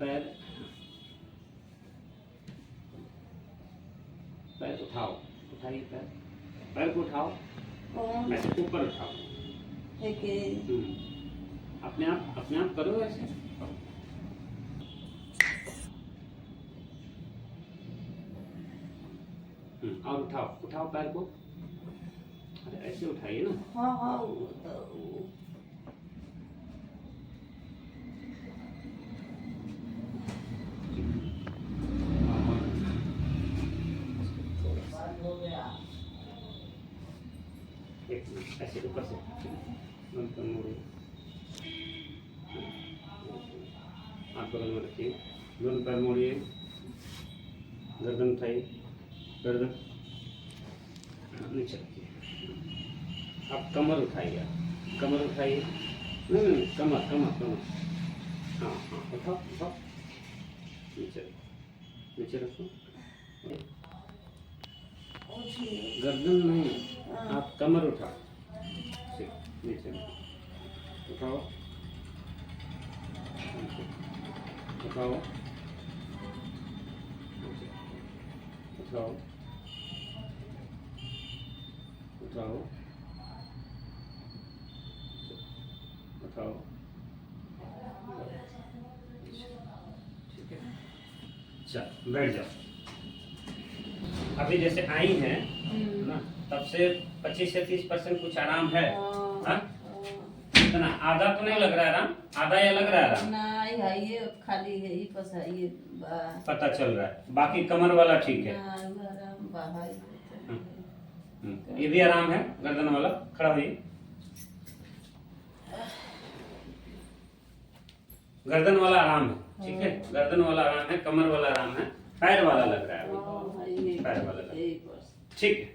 पैर पैर उठाओ, उठाइए पैर, पैर को उठाओ, कौन ऐसे ऊपर उठाओ। है के अपने आप करो ऐसे। और उठाओ, उठाओ पैर को, अरे ऐसे उठाइए ना। हाँ हाँ वो तो एक मिनट, ऐसे ऊपर से मोड़िए, हाथ बगल में रखिए, दोनों पैर मोड़िए, गर्दन उठाइए, गर्दन नीचे रखिए। आप कमर उठाइए, कमर उठाइए, नहीं कमर कमर कमर, हाँ हाँ उठाओ उठाओ, नीचे नीचे रखो, गर्दन नहीं, आप कमर उठाओ, ठीक, नीचे उठाओ, उठाओ, उठाओ, उठाओ, उठाओ, ठीक है। चल बैठ जाओ। अभी जैसे आई हैं ना, तब से 25 से 30% कुछ आराम है। हाँ? इतना आधा तो नहीं लग रहा है आराम, आधा या लग रहा है आराम? नहीं है ये खाली है ही बस है ये पता चल रहा है, बाकी कमर वाला ठीक है। बाहर ये भी आराम है, गर्दन वाला। खड़ा होइए, गर्दन वाला आराम है, ठीक है, गर्दन वाला आराम है, कमर वाला आराम है, पैर वाला लग रहा है अभी, पैर वाला लग रहा है, ठीक है।